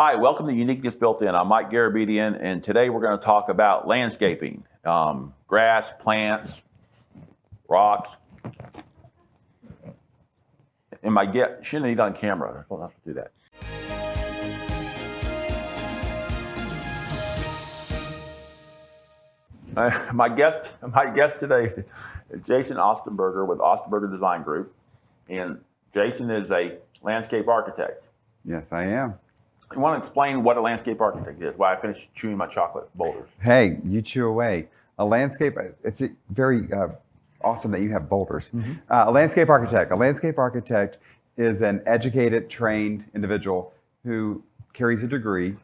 Hi, welcome to Uniqueness Built In. I'm Mike Garabedian, and today we're going to talk about landscaping, grass, plants, rocks. And my guest, shouldn't have done camera. I don't have to do that. My guest today is Jason Osterberger with Osterberger Design Group, and Jason is a landscape architect. Yes, I am. You want to explain what a landscape architect is? Why I finished chewing my chocolate boulders. Hey, you chew away. A landscape, it's very awesome that you have boulders. Mm-hmm. A landscape architect is an educated, trained individual who carries a degree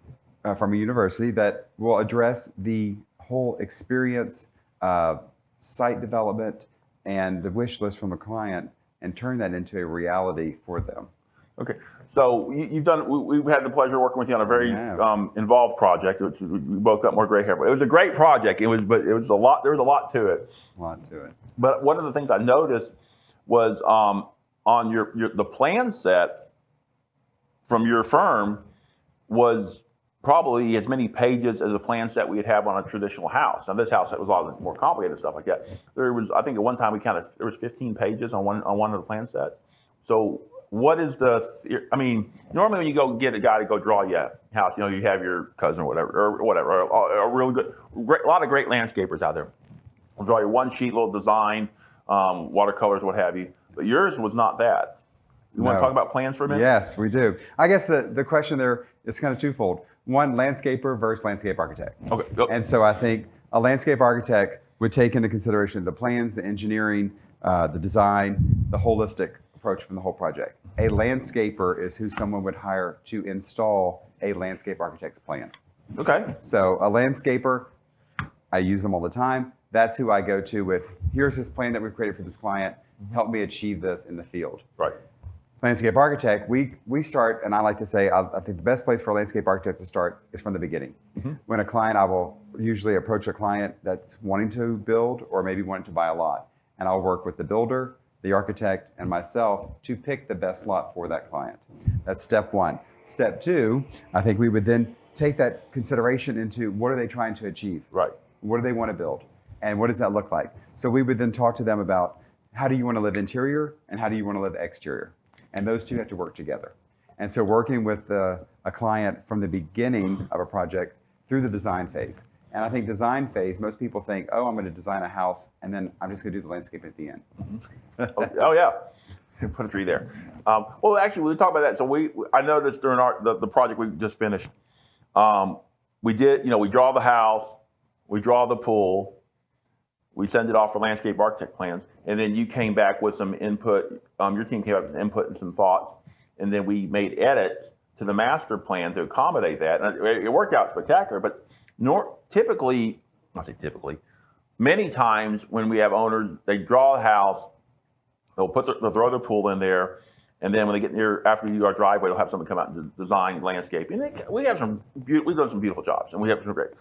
from a university that will address the whole experience, site development, and the wish list from a client and turn that into a reality for them. Okay, so you've done. We've had the pleasure of working with you on a very involved project. Which we both got more gray hair, but it was a great project. It was a lot. There was a lot to it. But one of the things I noticed was on the plan set from your firm was probably as many pages as a plan set we'd have on a traditional house. Now this house, it was a lot more complicated stuff like that. There was, I think at one time there was 15 pages on one of the plan sets. So what is normally when you go get a guy to go draw you a house, you have your cousin or whatever, a really a lot of great landscapers out there. Will draw you one sheet, little design, watercolors, what have you. But yours was not that. You want to talk about plans for a minute? Yes, we do. I guess the question there is kind of twofold. One, landscaper versus landscape architect. Okay. Go. And so I think a landscape architect would take into consideration the plans, the engineering, the design, the holistic approach from the whole project. A landscaper is who someone would hire to install a landscape architect's plan. Okay. So a landscaper, I use them all the time. That's who I go to with, here's this plan that we've created for this client. Help me achieve this in the field. Right. Landscape architect, we start, and I like to say, I think the best place for a landscape architect to start is from the beginning. Mm-hmm. When a client, I will usually approach a client that's wanting to build or maybe wanting to buy a lot. And I'll work with the builder, the architect, and myself to pick the best lot for that client. That's step one. Step two, I think we would then take that consideration into what are they trying to achieve? Right. What do they want to build? And what does that look like? So we would then talk to them about how do you want to live interior and how do you want to live exterior? And those two have to work together. And so working with a client from the beginning of a project through the design phase. And I think design phase, most people think, oh, I'm going to design a house and then I'm just going to do the landscape at the end. Mm-hmm. Oh yeah, put a tree there. Well, actually, we talked about that. So I noticed during the project we just finished, we draw the house, we draw the pool, we send it off for landscape architect plans, and then you came back with some input. Your team came up with some input and some thoughts, and then we made edits to the master plan to accommodate that. And it worked out spectacular. But many times when we have owners, they draw a house, they'll throw their pool in there, and then when they get near after you do our driveway, they'll have someone come out and design landscape. And we've done some beautiful jobs, and we have some great.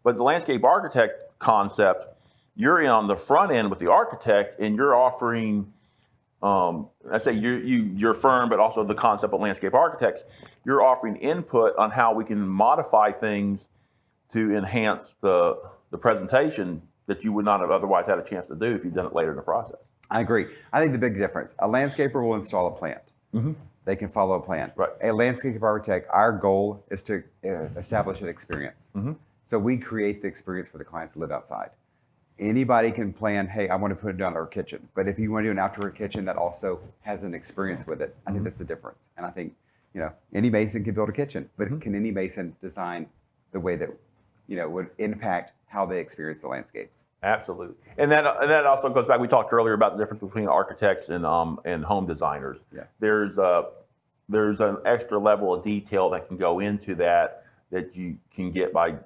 But the landscape architect concept, you're in on the front end with the architect, and you're offering, I say your firm, but also the concept of landscape architects, you're offering input on how we can modify things to enhance the presentation that you would not have otherwise had a chance to do if you'd done it later in the process. I agree. I think the big difference, a landscaper will install a plant. Mm-hmm. They can follow a plan. Right. A landscape architect, our goal is to establish an experience. Mm-hmm. So we create the experience for the clients to live outside. Anybody can plan, hey, I want to put it down our kitchen. But if you want to do an outdoor kitchen that also has an experience with it, I think that's the difference. And I think, any mason can build a kitchen, but can any mason design the way that, would impact how they experience the landscape? Absolutely. And that also goes back, we talked earlier about the difference between architects and home designers. Yes. There's an extra level of detail that can go into that you can get by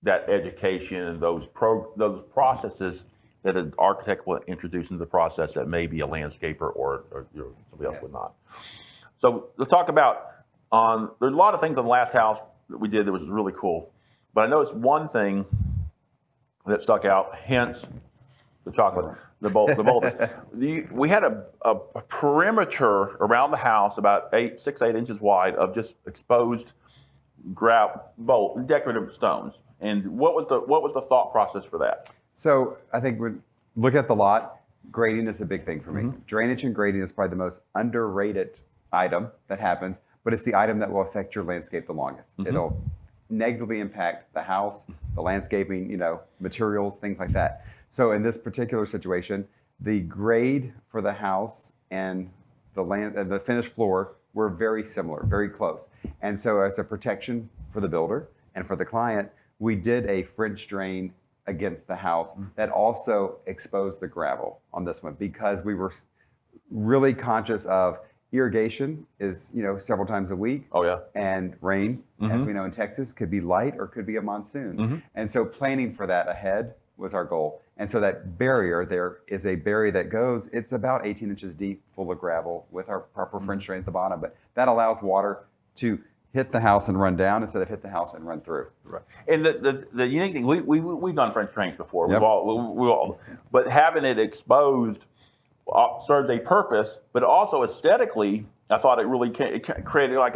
that education and those processes that an architect will introduce into the process that maybe a landscaper or somebody else would not. So let's talk about, there's a lot of things on the last house that we did that was really cool, but I noticed one thing that stuck out, hence the chocolate, the boulders. We had a perimeter around the house about 6-8 inches wide of just exposed decorative stones. And what was the thought process for that? So I think when look at the lot, grading is a big thing for me. Drainage and grading is probably the most underrated item that happens, but it's the item that will affect your landscape the longest. It'll negatively impact the house, the landscaping, materials, things like that. So in this particular situation, the grade for the house and the finished floor were very similar, very close. And so as a protection for the builder and for the client, we did a French drain against the house that also exposed the gravel on this one, because we were really conscious of irrigation is, several times a week. Oh yeah. And rain, as we know in Texas, could be light or could be a monsoon. And so planning for that ahead was our goal. And so that barrier, there is a barrier that goes, it's about 18 inches deep, full of gravel with our proper French drain at the bottom, but that allows water to hit the house and run down instead of hit the house and run through. Right. And the unique thing, we've done French drains before. Yep. We've all, but having it exposed serves a purpose, but also aesthetically, I thought it created like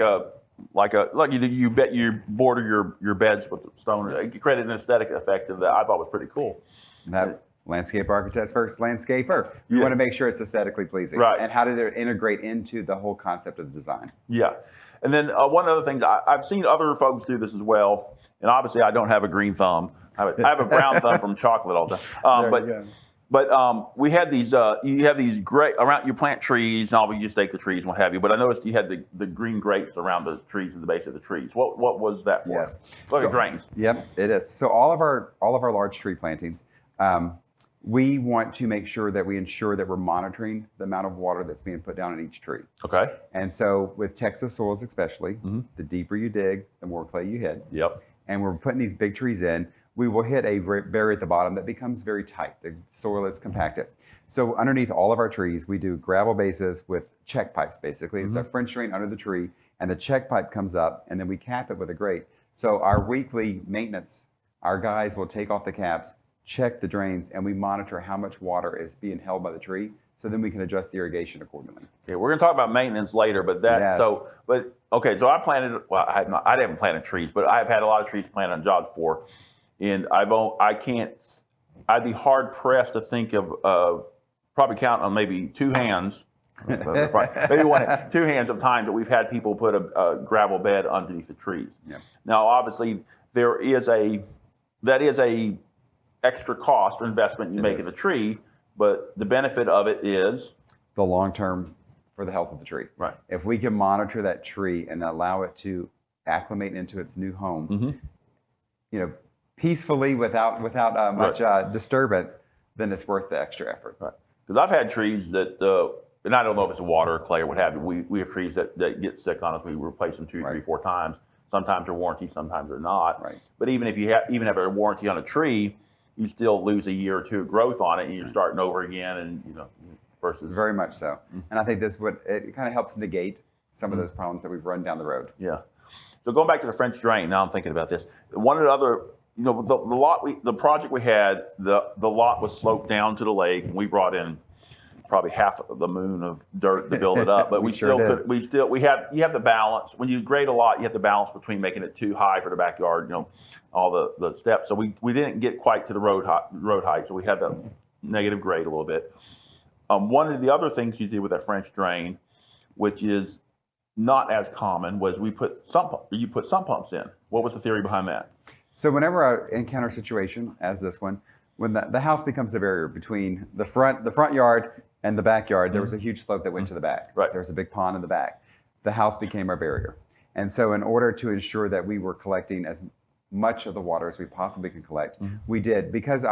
you border your beds with stone. It created an aesthetic effect that I thought was pretty cool. That landscape architect's first landscaper. You want to make sure it's aesthetically pleasing. Right. And how did it integrate into the whole concept of the design? Yeah. And then one other thing, I've seen other folks do this as well. And obviously, I don't have a green thumb. I have a brown thumb from chocolate all the time. But we had these. You have these great around. You plant trees, and you stake the trees and what have you. But I noticed you had the green grapes around the trees at the base of the trees. What was that for? Yes. Look at drains. Yep, it is. So all of our large tree plantings, we want to make sure that we ensure that we're monitoring the amount of water that's being put down in each tree. Okay. And so with Texas soils especially, the deeper you dig, the more clay you hit. Yep. And we're putting these big trees in, we will hit a barrier at the bottom that becomes very tight. The soil is compacted. So underneath all of our trees, we do gravel bases with check pipes, basically. It's a French drain under the tree, and the check pipe comes up, and then we cap it with a grate. So our weekly maintenance, our guys will take off the caps, check the drains, and we monitor how much water is being held by the tree, so then we can adjust the irrigation accordingly. Okay, we're going to talk about maintenance later, but so I planted. Well, I haven't planted trees, but I've had a lot of trees planted on jobs before, and I'd be hard pressed to think of probably count on maybe two hands, maybe two hands of times that we've had people put a gravel bed underneath the trees. Yeah. Now, obviously, that is a extra cost or investment you make in the tree, but the benefit of it is the long term for the health of the tree. Right. If we can monitor that tree and allow it to acclimate into its new home, peacefully without much disturbance, then it's worth the extra effort. Right. Because I've had trees that, and I don't know if it's water or clay or what have you. We have trees that get sick on us. We replace them 2, 3, 4 times. Sometimes they're warranted, sometimes they're not. Right. But even if you have a warranty on a tree, you still lose a year or two of growth on it, and you're starting over again, and versus very much so. And I think it kind of helps negate some of those problems that we've run down the road. Yeah. So going back to the French drain, now I'm thinking about this. One of the other, the project we had, the lot was sloped down to the lake, and we brought in probably half of the moon of dirt to build it up, but you have the balance. When you grade a lot, you have the balance between making it too high for the backyard, all the steps. So we didn't get quite to the road height, so we had that negative grade a little bit. One of the other things you did with that French drain, which is not as common, was you put sump pumps in. What was the theory behind that? So whenever I encounter a situation as this one, when the house becomes the barrier between the front yard and the backyard, there was a huge slope that went to the back. Right. There was a big pond in the back. The house became our barrier. And so in order to ensure that we were collecting as much of the water as we possibly can collect, we did, because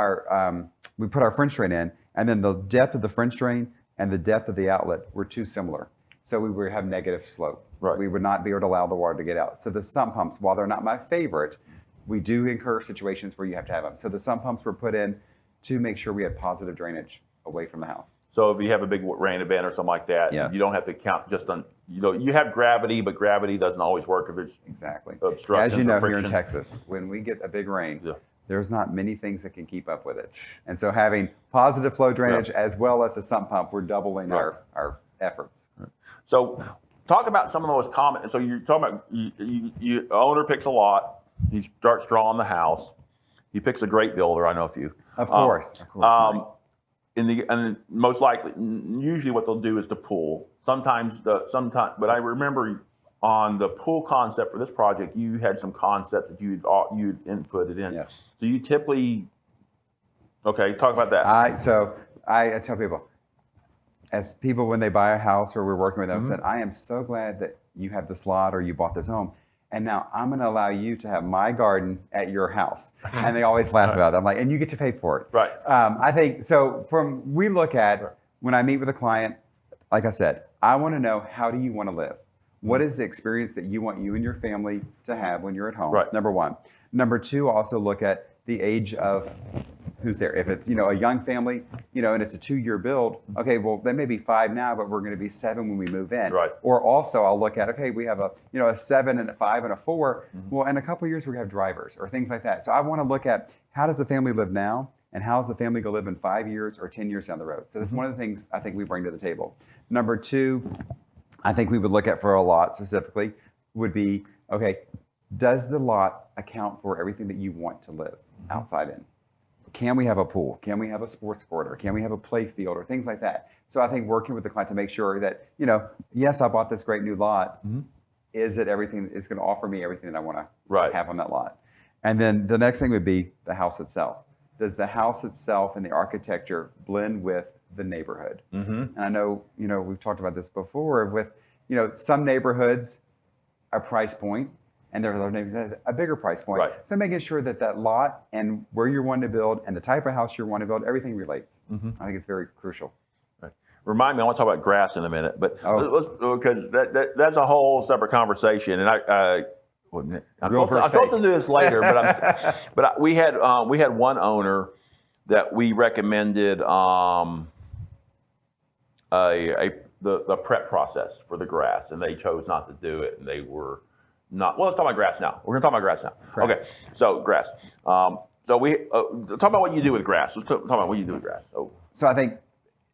we put our French drain in, and then the depth of the French drain and the depth of the outlet were too similar. So we would have negative slope. Right. We would not be able to allow the water to get out. So the sump pumps, while they're not my favorite, we do incur situations where you have to have them. So the sump pumps were put in to make sure we had positive drainage away from the house. So if you have a big rain event or something like that, yes, you don't have to count just on, you have gravity, but gravity doesn't always work if it's obstructions. As you know, or here in Texas, when we get a big rain, there's not many things that can keep up with it. And so having positive flow drainage as well as a sump pump, we're doubling our efforts. So talk about some of the most common. So you're talking about you owner picks a lot. He starts drawing the house. He picks a great builder. I know a few. Of course. And most likely, usually what they'll do is the pool. But I remember on the pool concept for this project, you had some concepts that you'd inputted in. Yes. So you typically, okay, talk about that. I tell people, as people when they buy a house or we're working with them, said, I am so glad that you have this lot or you bought this home. And now I'm going to allow you to have my garden at your house. And they always laugh about it. I'm like, and you get to pay for it. Right. I think, so we look at, when I meet with a client, like I said, I want to know, how do you want to live? What is the experience that you want you and your family to have when you're at home? Right. Number one. Number two, also look at the age of who's there. If it's, a young family, and it's a 2-year build, okay, well, they may be 5 now, but we're going to be 7 when we move in. Right. Or also I'll look at, okay, we have a 7 and a 5 and a 4. Well, in a couple of years, we have drivers or things like that. So I want to look at, how does the family live now? And how's the family going to live in 5 years or 10 years down the road? So that's one of the things I think we bring to the table. Number two, I think we would look at for a lot specifically would be, okay, does the lot account for everything that you want to live outside in? Can we have a pool? Can we have a sports court? Or can we have a play field or things like that? So I think working with the client to make sure that, yes, I bought this great new lot. Is it everything is going to offer me everything that I want to have on that lot? And then the next thing would be the house itself. Does the house itself and the architecture blend with the neighborhood? And I know, we've talked about this before with, some neighborhoods, a price point, and there are a bigger price point. Right. So making sure that that lot and where you're wanting to build and the type of house you're wanting to build, everything relates. I think it's very crucial. Right. Remind me, I want to talk about grass in a minute, but because that's a whole separate conversation. And I'm supposed to do this later, but we had one owner that we recommended the prep process for the grass, and they chose not to do it, and they were not. Well, let's talk about grass now. We're going to talk about grass now. Grass. Okay, so grass. So we talk about what you do with grass. Let's talk about what you do with grass. So I think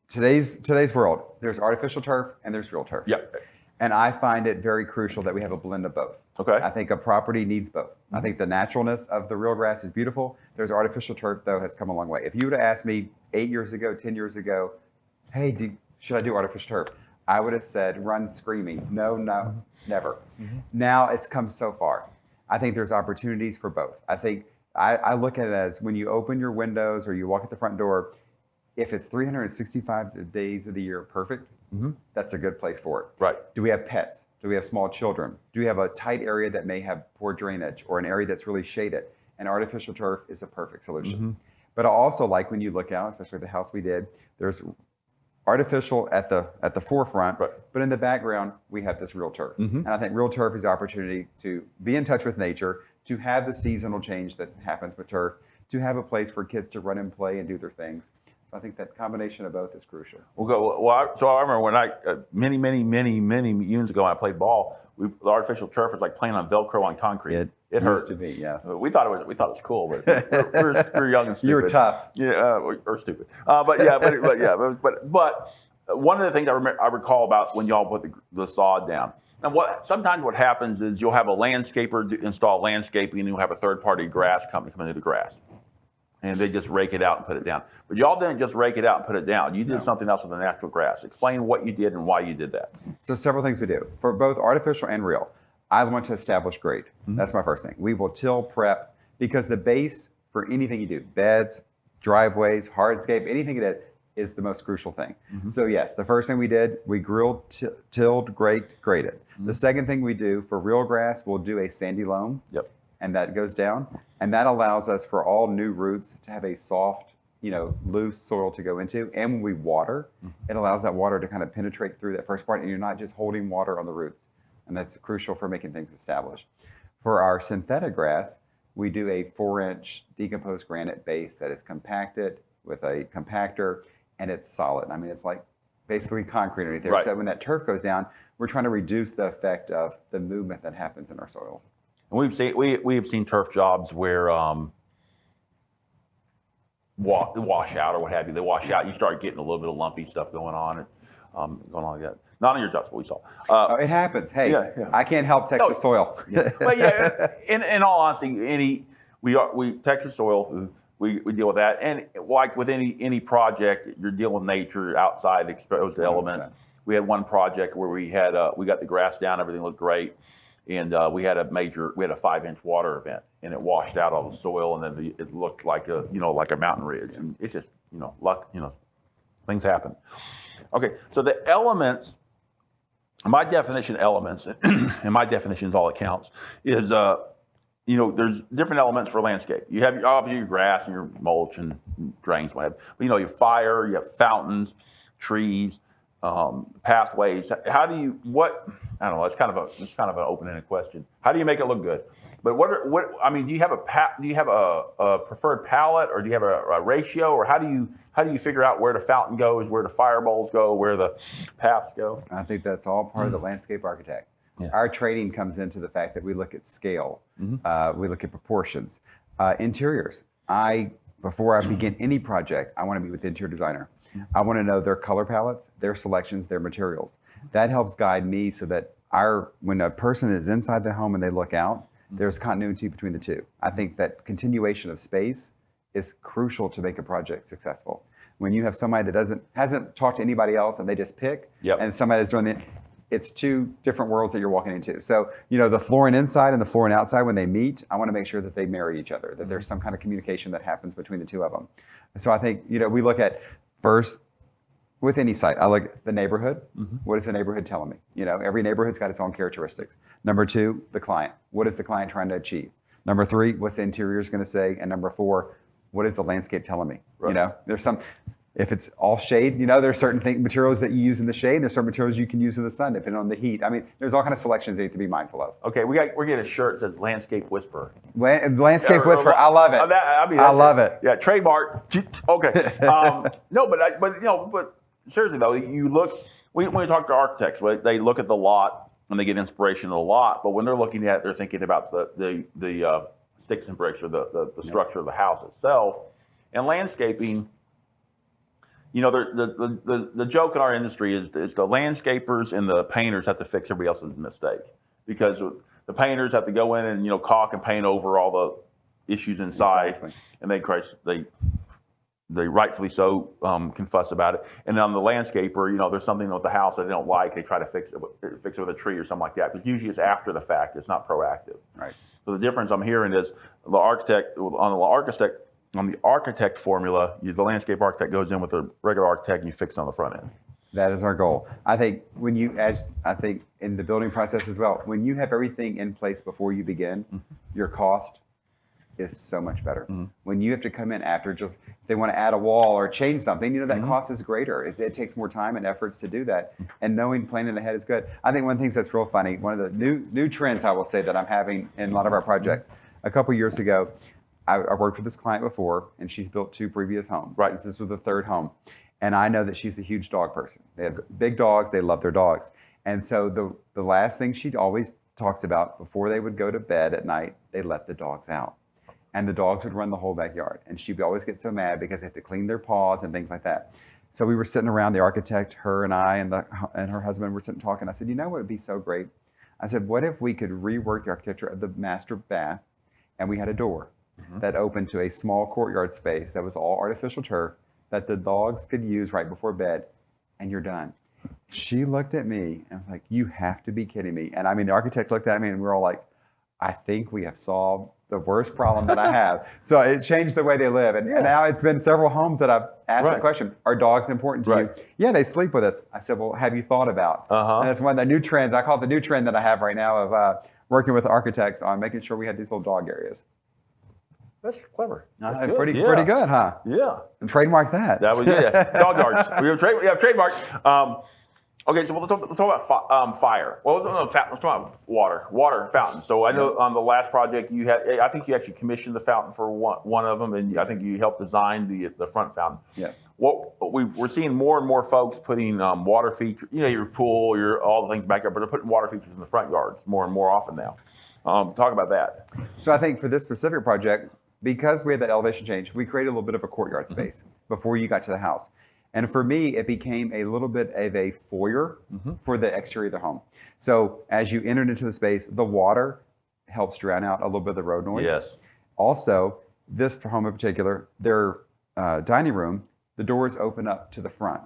today's world, there's artificial turf and there's real turf. Yep. And I find it very crucial that we have a blend of both. Okay. I think a property needs both. I think the naturalness of the real grass is beautiful. There's artificial turf, though, has come a long way. If you would have asked me 8 years ago, 10 years ago, hey, should I do artificial turf? I would have said, run screaming. No, never. Now it's come so far. I think there's opportunities for both. I think I look at it as when you open your windows or you walk at the front door, if it's 365 days of the year perfect, that's a good place for it. Right. Do we have pets? Do we have small children? Do we have a tight area that may have poor drainage or an area that's really shaded? And artificial turf is a perfect solution. But I also like when you look out, especially the house we did, there's artificial at the forefront, but in the background, we have this real turf. And I think real turf is the opportunity to be in touch with nature, to have the seasonal change that happens with turf, to have a place for kids to run and play and do their things. I think that combination of both is crucial. So I remember when many years ago when I played ball, the artificial turf was like playing on Velcro on concrete. It hurt. Used to be, yes. We thought it was cool, but we're young and stupid. You were tough. Yeah, or stupid. But one of the things I recall about when y'all put the sod down. And sometimes what happens is you'll have a landscaper install landscaping, and you'll have a third-party grass company come into the grass. And they just rake it out and put it down. But y'all didn't just rake it out and put it down. You did something else with the natural grass. Explain what you did and why you did that. So several things we do. For both artificial and real, I want to establish grade. That's my first thing. We will till, prep, because the base for anything you do, beds, driveways, hardscape, anything it is the most crucial thing. So yes, the first thing we did, we grilled, tilled, graded. The second thing we do for real grass, we'll do a sandy loam. Yep. And that goes down. And that allows us for all new roots to have a soft, loose soil to go into. And when we water, it allows that water to kind of penetrate through that first part, and you're not just holding water on the roots. And that's crucial for making things established. For our synthetic grass, we do a 4-inch decomposed granite base that is compacted with a compactor, and it's solid. I mean, it's like basically concrete underneath there. Right. So when that turf goes down, we're trying to reduce the effect of the movement that happens in our soils. And we've seen turf jobs where wash out or what have you. They wash out. You start getting a little bit of lumpy stuff going on. going on like that. Not on your dust, but we saw. It happens. Hey, yeah. I can't help Texas soil. But yeah, in all honesty, Texas soil, we deal with that, and like with any project, you're dealing with nature, outside exposed elements. 100%. We had one project where we got the grass down, everything looked great, and we had a 5-inch water event, and it washed out all the soil, and then it looked like a mountain ridge, and it's just luck, things happen. Okay, so the elements. My definition of elements, and my definition is all it counts, is there's different elements for landscape. You have obviously your grass and your mulch and drains, whatever. But you have fire, you have fountains, trees, pathways. How do you I don't know. It's kind of an open-ended question. How do you make it look good? But do you have a preferred palette, or do you have a ratio, or how do you figure out where the fountain goes, where the fire bowls go, where the paths go? I think that's all part of the landscape architect. Yeah. Our training comes into the fact that we look at scale, we look at proportions, interiors. Before I begin any project, I want to meet with the interior designer. I want to know their color palettes, their selections, their materials. That helps guide me so that when a person is inside the home and they look out, there's continuity between the two. I think that continuation of space is crucial to make a project successful. When you have somebody that hasn't talked to anybody else and they just pick, and somebody that's doing it's two different worlds that you're walking into. So, the flooring inside and the flooring outside, when they meet, I want to make sure that they marry each other, that there's some kind of communication that happens between the two of them. So I think, we look at first, with any site, I look at the neighborhood. What is the neighborhood telling me? Every neighborhood's got its own characteristics. Number 2, the client. What is the client trying to achieve? Number 3, what's the interior is going to say? And number 4, what is the landscape telling me? Right. There's if it's all shade, there's certain materials that you use in the shade. There's certain materials you can use in the sun, depending on the heat. I mean, there's all kinds of selections that you have to be mindful of. Okay, we're getting a shirt that says Landscape Whisperer. Landscape Whisperer, I love it. I love it. Yeah, trademark. Okay. But seriously though, you look. When we talk to architects, they look at the lot and they get inspiration of the lot. But when they're looking at it, they're thinking about the sticks and bricks, or the structure of the house itself. And landscaping. The joke in our industry is the landscapers and the painters have to fix everybody else's mistake, because the painters have to go in and caulk and paint over all the issues inside, and they rightfully so can fuss about it. And on the landscaper, there's something with the house that they don't like, they try to fix it with a tree or something like that. Because usually it's after the fact; it's not proactive. Right. So the difference I'm hearing is the architect formula, the landscape architect goes in with a regular architect and you fix it on the front end. That is our goal. I think in the building process as well, when you have everything in place before you begin, your cost is so much better. When you have to come in after, just if they want to add a wall or change something, that cost is greater. It takes more time and efforts to do that. And planning ahead is good. I think one of the things that's real funny, one of the new trends I will say that I'm having in a lot of our projects, a couple years ago, I worked with this client before, and she's built 2 previous homes. Right. This was the 3rd home. And I know that she's a huge dog person. They have big dogs. They love their dogs. And so the last thing she always talks about before they would go to bed at night, they let the dogs out. And the dogs would run the whole backyard. And she'd always get so mad because they have to clean their paws and things like that. So we were sitting around, the architect, her and I, and her husband were sitting talking. I said, what would be so great? I said, what if we could rework the architecture of the master bath, and we had a door that opened to a small courtyard space that was all artificial turf that the dogs could use right before bed, and you're done. She looked at me and was like, you have to be kidding me. And I mean, the architect looked at me and we're all like, I think we have solved the worst problem that I have. So it changed the way they live. And now it's been several homes that I've asked that question. Are dogs important to you? Yeah, they sleep with us. I said, well, have you thought about? And that's one of the new trends. I call it the new trend that I have right now of working with architects on making sure we have these little dog areas. That's clever. That's pretty good, huh? Yeah. And trademark that. That was dog yards. We have trademarked. Okay, so let's talk about fire. Well, let's talk about water fountain. So I know on the last project I think you actually commissioned the fountain for one of them, and I think you helped design the front fountain. Yes. We're seeing more and more folks putting water features, your pool, all the things back there, but they're putting water features in the front yards more and more often now. Talk about that. So I think for this specific project, because we had that elevation change, we created a little bit of a courtyard space before you got to the house. And for me, it became a little bit of a foyer for the exterior of the home. So as you entered into the space, the water helps drown out a little bit of the road noise. Yes. Also, this home in particular, their dining room, the doors open up to the front.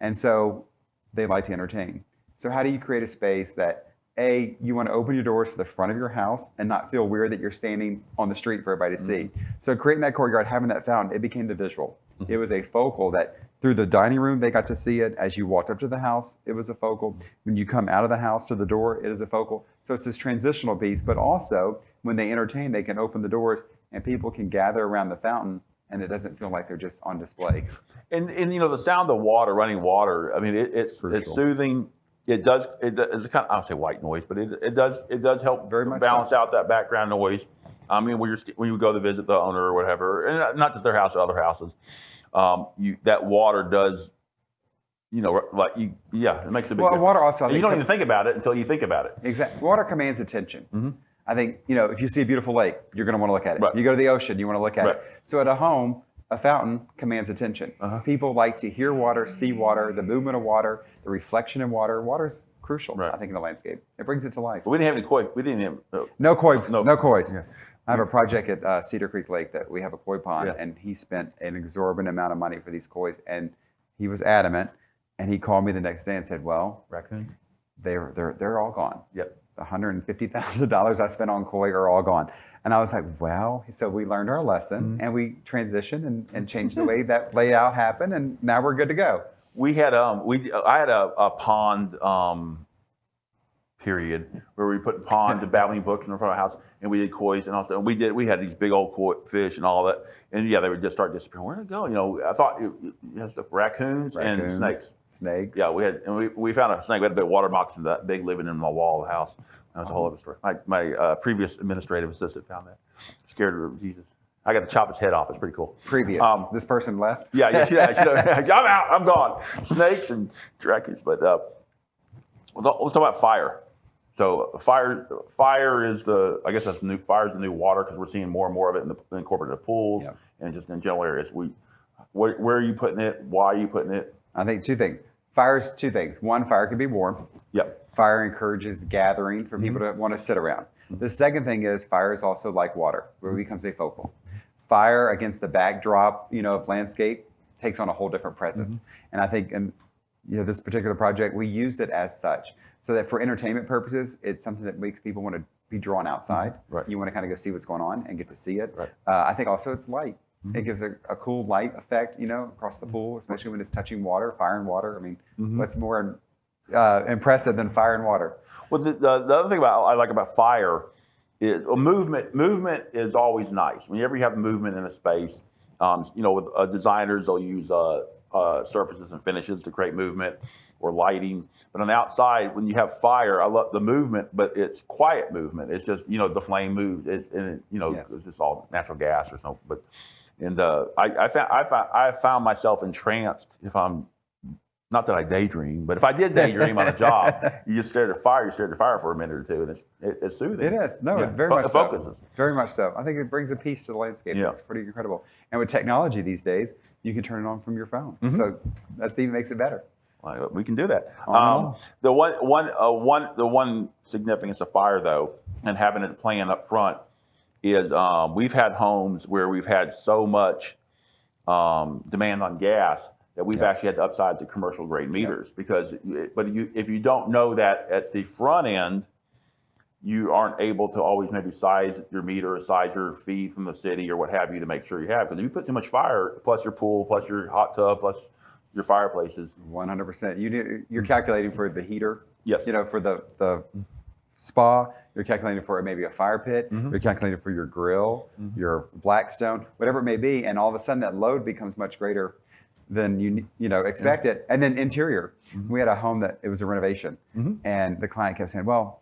And so they like to entertain. So how do you create a space that, A, you want to open your doors to the front of your house and not feel weird that you're standing on the street for everybody to see? So creating that courtyard, having that fountain, it became the visual. It was a focal that through the dining room, they got to see it. As you walked up to the house, it was a focal. When you come out of the house to the door, it is a focal. So it's this transitional piece, but also when they entertain, they can open the doors and people can gather around the fountain and it doesn't feel like they're just on display. And the sound of water, running water, I mean, it's soothing. It's kind of, I don't say white noise, but it does help very much balance out that background noise. I mean, when you go to visit the owner or whatever, and not just their house, other houses, that water does, it makes a big difference. Water also, and you don't even think about it until you think about it. Exactly. Water commands attention. I think, if you see a beautiful lake, you're going to want to look at it. Right. You go to the ocean, you want to look at it. So at a home, a fountain commands attention. People like to hear water, see water, the movement of water, the reflection in water. Water's crucial, I think, in the landscape. It brings it to life. But we didn't have any koi. We didn't have no koi. No koi. Yeah. I have a project at Cedar Creek Lake that we have a koi pond, and he spent an exorbitant amount of money for these kois, and he was adamant. And he called me the next day and said, "Well, raccoons, they're all gone. Yep, $150,000 I spent on koi are all gone." And I was like, "Well," so we learned our lesson, and we transitioned and changed the way that layout happened, and now we're good to go. I had a pond period where we put ponds and babbling books in front of our house, and we did kois, and also we had these big old koi fish and all that, and they would just start disappearing. Where'd it go? I thought it has raccoons and snakes. Snakes. Yeah, we found a snake. We had a big water moccasin that big living in the wall of the house. That was a whole other story. My previous administrative assistant found that. Scared of Jesus. I got to chop his head off. It's pretty cool. This person left? Yeah, I'm out. I'm gone. Snakes and raccoons. But let's talk about fire. So fire is fire is the new water, because we're seeing more and more of it incorporated in pools and just in general areas. Where are you putting it? Why are you putting it? I think two things. Fire's two things. One, fire can be warm. Yep. Fire encourages gathering for people to want to sit around. The second thing is fire is also like water, where it becomes a focal. Fire against the backdrop, of landscape takes on a whole different presence. And I think in this particular project, we used it as such, so that for entertainment purposes, it's something that makes people want to be drawn outside. Right. You want to kind of go see what's going on and get to see it. Right. I think also it's light. It gives a cool light effect, across the pool, especially when it's touching water, fire and water. I mean, what's more impressive than fire and water? Well, the other thing I like about fire is movement. Movement is always nice. Whenever you have movement in a space, with designers, they'll use surfaces and finishes to create movement or lighting. But on the outside, when you have fire, I love the movement, but it's quiet movement. It's just, the flame moves. It's just all natural gas or something. But I found myself entranced if I'm, not that I daydream, but if I did daydream on a job, you just stare at fire for a minute or two, and it's soothing. It is. No, it very much focuses. So. Very much so. I think it brings a peace to the landscape. Yeah. It's pretty incredible. And with technology these days, you can turn it on from your phone. So that even makes it better. Well, we can do that. The one significance of fire, though, and having it planned up front, is we've had homes where we've had so much demand on gas that we've actually had to upsize to commercial grade meters, if you don't know that at the front end, you aren't able to always maybe size your meter or size your feed from the city or what have you to make sure you have. Because if you put too much fire, plus your pool, plus your hot tub, plus your fireplaces. 100%. You're calculating for the heater. Yes. For the spa, you're calculating for maybe a fire pit, you're calculating for your grill, your Blackstone, whatever it may be, and all of a sudden that load becomes much greater than you expected. And then interior, we had a home that it was a renovation, and the client kept saying, "Well,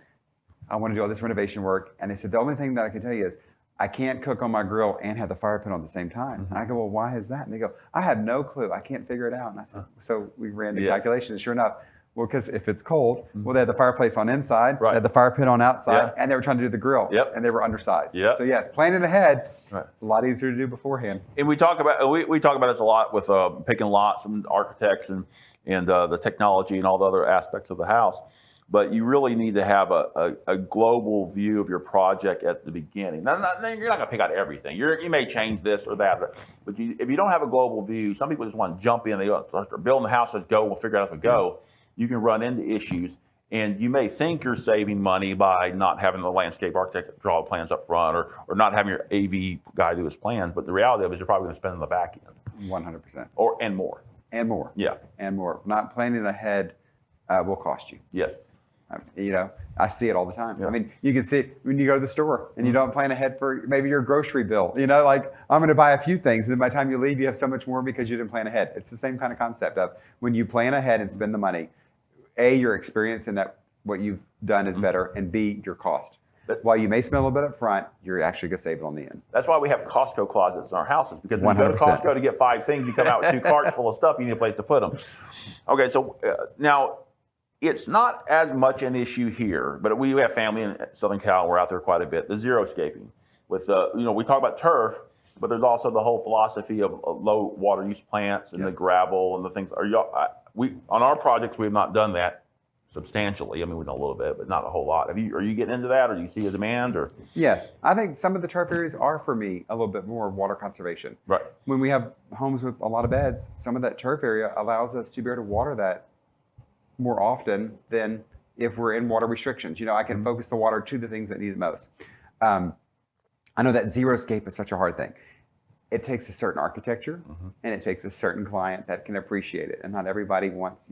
I want to do all this renovation work," and they said, "The only thing that I can tell you is I can't cook on my grill and have the fire pit on at the same time." And I go, "Well, why is that?" And they go, "I have no clue. I can't figure it out." And I said, so we ran the calculation, and sure enough, Well, because if it's cold, well, they had the fireplace on inside, Right. they had the fire pit on outside, Yeah. and they were trying to do the grill, Yep. and they were undersized. Yep. So yes, planning ahead, Right. it's a lot easier to do beforehand. And we talk about this a lot with picking lots and architects and the technology and all the other aspects of the house. But you really need to have a global view of your project at the beginning. Now, you're not going to pick out everything. You may change this or that, but if you don't have a global view, some people just want to jump in. They want to start building the house. Let's go. We'll figure it out as we go. You can run into issues, and you may think you're saving money by not having the landscape architect draw the plans up front, or not having your AV guy do his plans. But the reality of it is you're probably going to spend on the back end 100%. and more. And more. Yeah. And more. Not planning ahead will cost you. Yes. I see it all the time. Yeah. I mean, you can see it when you go to the store and you don't plan ahead for maybe your grocery bill. Like I'm going to buy a few things, and then by the time you leave, you have so much more because you didn't plan ahead. It's the same kind of concept of when you plan ahead and spend the money, A, your experience in that what you've done is better, and B, your cost. While you may spend a little bit up front, you're actually going to save it on the end. That's why we have Costco closets in our houses, because when you go to 100%. Costco to get 5 things, you come out with 2 carts full of stuff, you need a place to put them. Okay, so now it's not as much an issue here, but we have family in Southern Cal, we're out there quite a bit, the xeriscaping. With, we talk about turf, but there's also the whole philosophy of low water use plants and the gravel and the things. On our projects, we have not done that substantially. I mean, we know a little bit, but not a whole lot. Are you getting into that, or do you see a demand? Or Yes, I think some of the turf areas are for me a little bit more water conservation. Right. When we have homes with a lot of beds, some of that turf area allows us to be able to water that more often than if we're in water restrictions. I can focus the water to the things that need it most. I know that xeriscape is such a hard thing. It takes a certain architecture, and it takes a certain client that can appreciate it, and not everybody wants,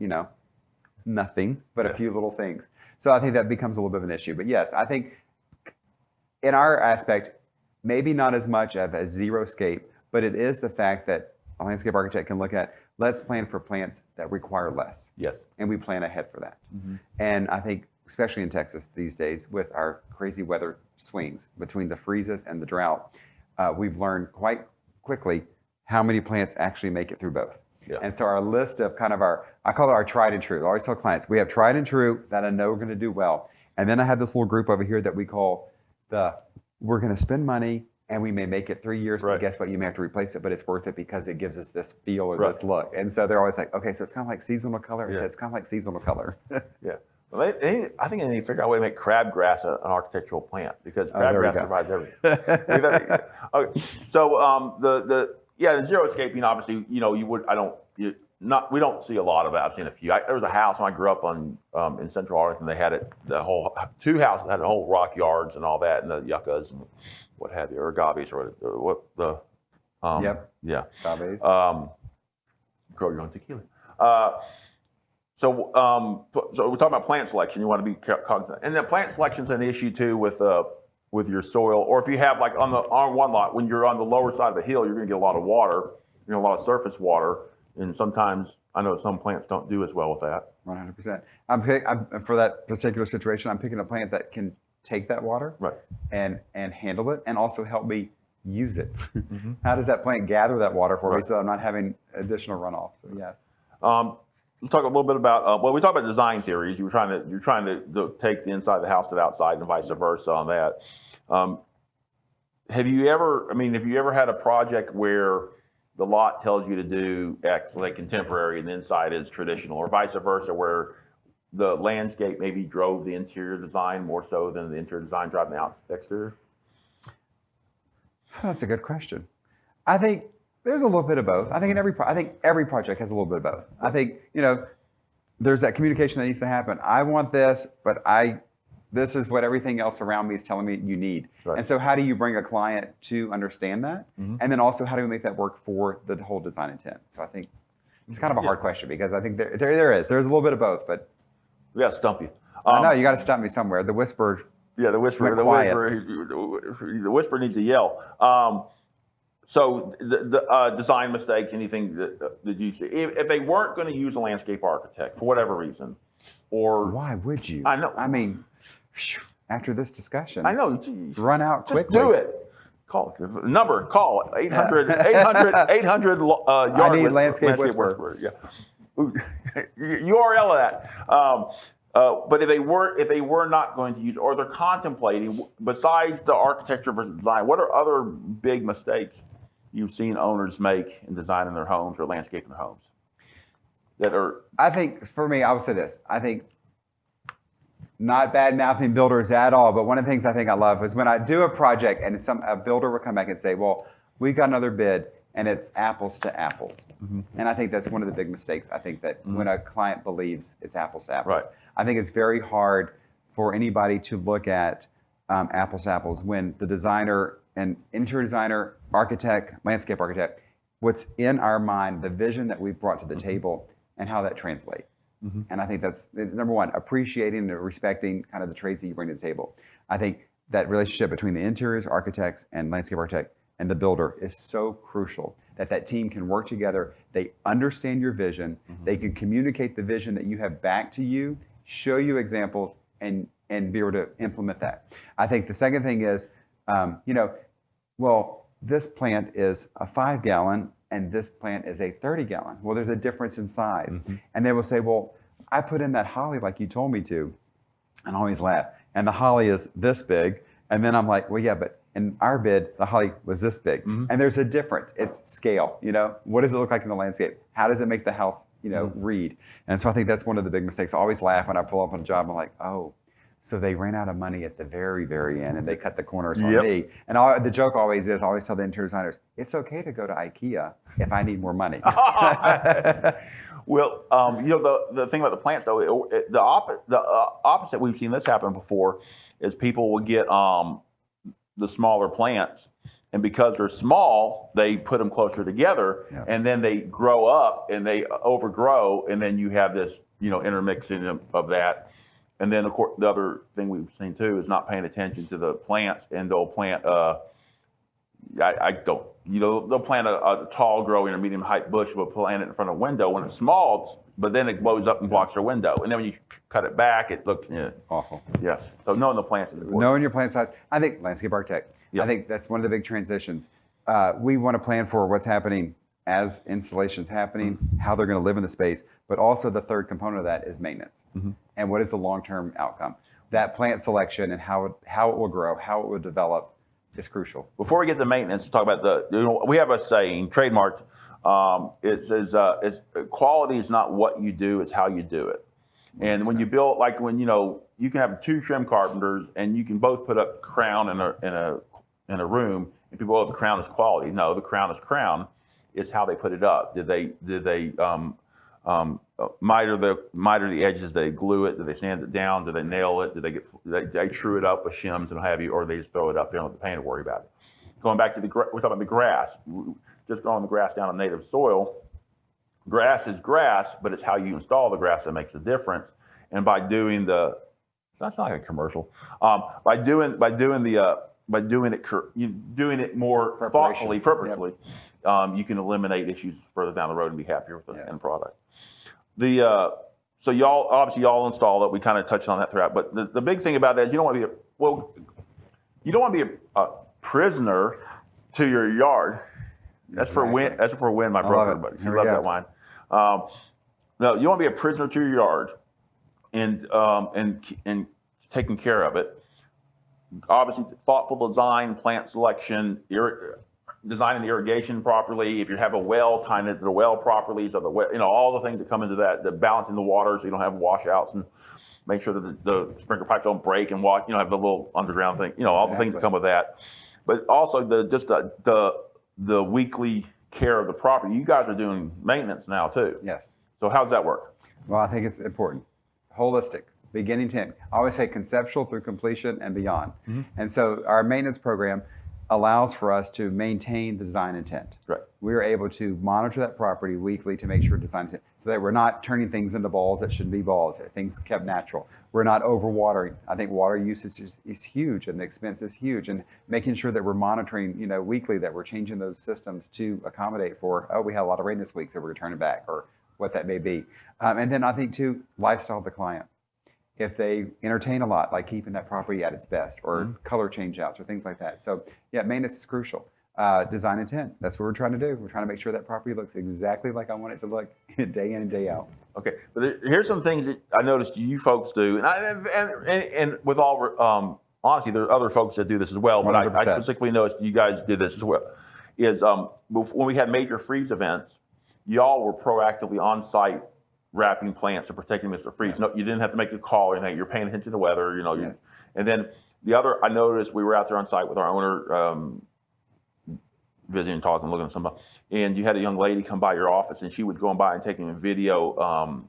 nothing but a few little things. So I think that becomes a little bit of an issue. But yes, I think in our aspect, maybe not as much of a xeriscape, but it is the fact that a landscape architect can look at, let's plan for plants that require less. Yes. And we plan ahead for that. And I think, especially in Texas these days, with our crazy weather swings between the freezes and the drought, we've learned quite quickly how many plants actually make it through both. Yeah. And so our list of I call it our tried and true. I always tell clients, we have tried and true that I know we're going to do well. And then I have this little group over here that we call we're going to spend money and we may make it 3 years, but guess what? You may have to replace it, but it's worth it because it gives us this feel or this look. And so they're always like, okay, so it's kind of like seasonal color. I said, it's kind of like seasonal color. Yeah. Well, I think they need to figure out a way to make crabgrass an architectural plant, because crabgrass survives everything. Okay. So the xeriscaping, obviously, we don't see a lot of it. I've seen a few. There was a house when I grew up in Central Arlington. They had two houses had a whole rock yards and all that, and the yuccas and what have you, or agaves, or what the Agaves. Grow your own tequila. So we're talking about plant selection. You want to be cognizant, and then plant selection is an issue too with your soil, or if you have like on one lot, when you're on the lower side of a hill, you're going to get a lot of water, a lot of surface water, and sometimes I know some plants don't do as well with that. 100%. I'm for that particular situation, I'm picking a plant that can take that water, and handle it, and also help me use it. How does that plant gather that water for me so I'm not having additional runoff? So yes. Let's talk a little bit about, we talked about design theories. You're trying to take the inside of the house to the outside and vice versa on that. Have you ever had a project where the lot tells you to do X, like contemporary, and the inside is traditional, or vice versa, where the landscape maybe drove the interior design more so than the interior design driving the exterior? That's a good question. I think there's a little bit of both. I think every project has a little bit of both. I think, there's that communication that needs to happen. I want this, but this is what everything else around me is telling me you need. Right. And so how do you bring a client to understand that? And then also how do we make that work for the whole design intent? So I think it's kind of a hard question, because I think there's a little bit of both, but. We got to stump you. I know, you got to stump me somewhere. The whisper. Yeah, the whisper needs to yell. So the design mistakes, anything that you see, if they weren't going to use a landscape architect for whatever reason, or why would you? I know. I mean, after this discussion, I know. Run out quickly. Just do it. Call 800 800 yard. I need landscape whisperer. Yeah. URL of that. But if they were not going to use, or they're contemplating, besides the architecture versus design, what are other big mistakes you've seen owners make in designing their homes or landscaping their homes? I think for me, I would say this. I think not bad mouthing builders at all, but one of the things I think I love is when I do a project and a builder will come back and say, well, we got another bid and it's apples to apples. And I think that's one of the big mistakes. I think that when a client believes it's apples to apples, I think it's very hard for anybody to look at apples to apples when the designer and interior designer, architect, landscape architect, what's in our mind, the vision that we've brought to the table and how that translates. And I think that's number one, appreciating and respecting kind of the trades that you bring to the table. I think that relationship between the interiors architects and landscape architect and the builder is so crucial that team can work together. They understand your vision. They can communicate the vision that you have back to you, show you examples, and be able to implement that. I think the second thing is, well, this plant is a 5-gallon and this plant is a 30-gallon. Well, there's a difference in size. And they will say, well, I put in that holly like you told me to. And I always laugh. And the holly is this big. And then I'm like, well, yeah, but in our bid, the holly was this big. And there's a difference. It's scale. What does it look like in the landscape? How does it make the house, read? And so I think that's one of the big mistakes. I always laugh when I pull up on a job. I'm like, oh, so they ran out of money at the very, very end and they cut the corners on me. And the joke always is, I always tell the interior designers, it's okay to go to IKEA if I need more money. Well, the thing about the plants, though, the opposite, we've seen this happen before, is people will get the smaller plants, and because they're small, they put them closer together, and then they grow up and they overgrow, and then you have this, intermixing of that. And then, of course, the other thing we've seen too is not paying attention to the plants, and they'll plant they'll plant a tall growing or medium height bush, but plant it in front of a window when it's small, but then it blows up and blocks their window. And then when you cut it back, it looks awful. Yeah. So knowing the plants is important. Knowing your plant size. I think landscape architect. I think that's one of the big transitions. We want to plan for what's happening as installation's happening, how they're going to live in the space, but also the third component of that is maintenance. And what is the long-term outcome? That plant selection and how it will grow, how it will develop is crucial. Before we get to maintenance, talk about we have a saying, trademarked, it says, quality is not what you do, it's how you do it. And when you build, like when, you can have 2 trim carpenters and you can both put up crown in a room, and people, oh, the crown is quality. No, the crown is crown. It's how they put it up. Did they miter the edges? Did they glue it? Did they sand it down? Did they nail it? Did they true it up with shims and what have you, or they just throw it up there and let the painter worry about it? Going back to we're talking about the grass. Just growing the grass down on native soil. Grass is grass, but it's how you install the grass that makes the difference. And by doing that's not like a commercial. By doing it more thoughtfully, purposefully. You can eliminate issues further down the road and be happier with the end product. So y'all install it. We kind of touched on that throughout. But the big thing about that is you don't want to be a prisoner to your yard. That's for Win. That's for Win, my broker buddy. She loves that wine. No, you want to be a prisoner to your yard, and taking care of it. Obviously, thoughtful design, plant selection, designing the irrigation properly. If you have a well, tying it to the well properly, so all the things that come into that, the balancing the water so you don't have washouts, and make sure that the sprinkler pipes don't break and have the little underground thing, all the things that come with that. But also the weekly care of the property. You guys are doing maintenance now too. Yes. So how does that work? Well, I think it's important. Holistic, beginning to end. I always say conceptual through completion and beyond. And so our maintenance program allows for us to maintain the design intent. Right. We are able to monitor that property weekly to make sure design intent, so that we're not turning things into balls that shouldn't be balls, that things kept natural. We're not overwatering. I think water usage is huge and the expense is huge, and making sure that we're monitoring, weekly, that we're changing those systems to accommodate for, we had a lot of rain this week, so we're turning back, or what that may be. And then I think too, lifestyle of the client. If they entertain a lot, like keeping that property at its best, or color change outs or things like that. So yeah, maintenance is crucial. design intent. That's what we're trying to do. We're trying to make sure that property looks exactly like I want it to look day in and day out. Okay, but here's some things that I noticed you folks do, and with all honesty, there are other folks that do this as well. But I specifically noticed you guys did this as well. Is when we had major freeze events, y'all were proactively on site wrapping plants and protecting Mr. Freeze. No, you didn't have to make a call or anything. You're paying attention to weather. And then the other, I noticed we were out there on site with our owner. Visiting, talking, looking at somebody, and you had a young lady come by your office, and she was going by and taking a video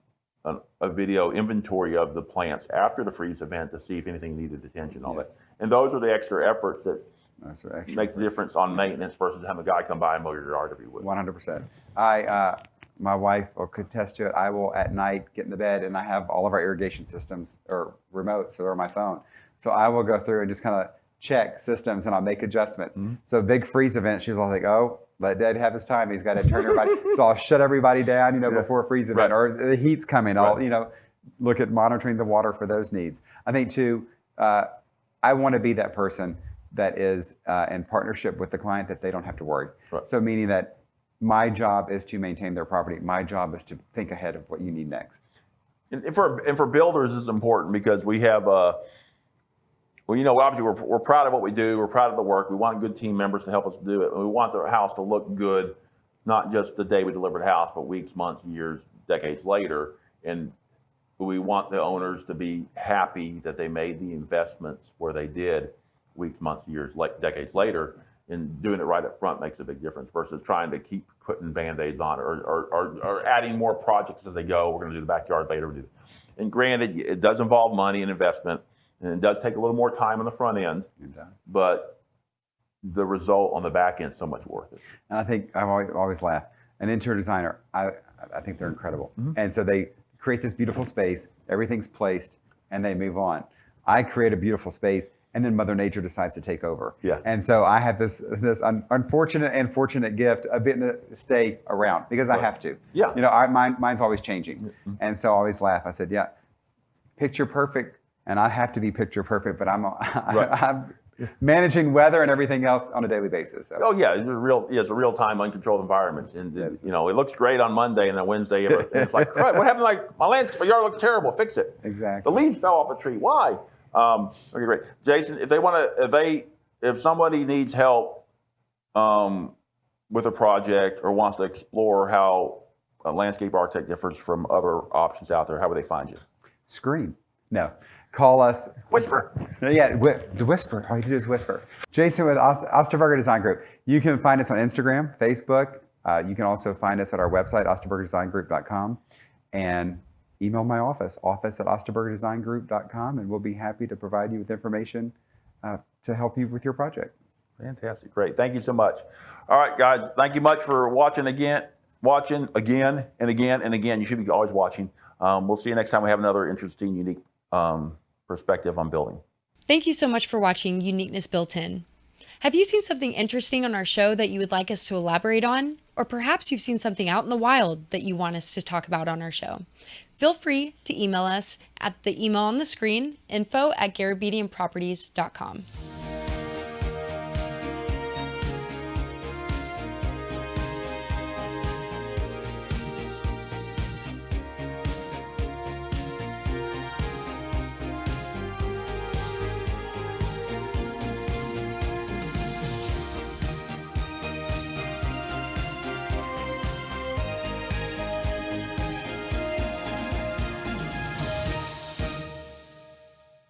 inventory of the plants after the freeze event to see if anything needed attention. All that, and those are the extra efforts that make the difference on maintenance versus having a guy come by and mow your yard every week. 100%. My wife will contest to it. I will at night get in the bed, and I have all of our irrigation systems or remotes or on my phone, so I will go through and just kind of check systems, and I'll make adjustments. Mm-hmm. So big freeze event, she was all like, "Oh, let Dad have his time. He's got to turn everybody." So I'll shut everybody down, before a freeze event, or the heat's coming. I'll, look at monitoring the water for those needs. I think too, I want to be that person that is in partnership with the client that they don't have to worry. Right. So meaning that my job is to maintain their property. My job is to think ahead of what you need next. And for builders, this is important because we have. Obviously we're proud of what we do. We're proud of the work. We want good team members to help us do it. And we want the house to look good, not just the day we delivered the house, but weeks, months, years, decades later. And we want the owners to be happy that they made the investments where they did weeks, months, years, decades later. And doing it right up front makes a big difference versus trying to keep putting Band-Aids on or adding more projects as they go. We're going to do the backyard later. And granted, it does involve money and investment. And it does take a little more time on the front end, but the result on the back end is so much worth it. And I think I've always laugh. An interior designer, I think they're incredible. Mm-hmm. And so they create this beautiful space, everything's placed, and they move on. I create a beautiful space, and then Mother Nature decides to take over. Yeah. And so I have this unfortunate and fortunate gift of getting to stay around because I have to. Yeah. Mine's always changing. Mm-hmm. And so I always laugh. I said, picture perfect. And I have to be picture perfect, but I'm managing weather and everything else on a daily basis. So. Oh yeah, it's a real time uncontrolled environment, and it looks great on Monday, and then Wednesday it's like, what happened? Like my yard looks terrible. Fix it. Exactly. The leaves fell off a tree. Why? Okay, great. Jason, if somebody needs help with a project or wants to explore how a landscape architect differs from other options out there, how would they find you? Scream. No. Call us. Whisper. Yeah, the whisper. All you do is whisper. Jason with Osterberger Design Group. You can find us on Instagram, Facebook. You can also find us at our website, osterbergerdesigngroup.com. And email my office at osterbergerdesigngroup.com, and we'll be happy to provide you with information to help you with your project. Fantastic. Great. Thank you so much. All right, guys. Thank you much for watching again and again. You should be always watching. We'll see you next time we have another interesting, unique perspective on building. Thank you so much for watching Uniqueness Built In. Have you seen something interesting on our show that you would like us to elaborate on? Or perhaps you've seen something out in the wild that you want us to talk about on our show? Feel free to email us at the email on the screen, info@garabedianproperties.com.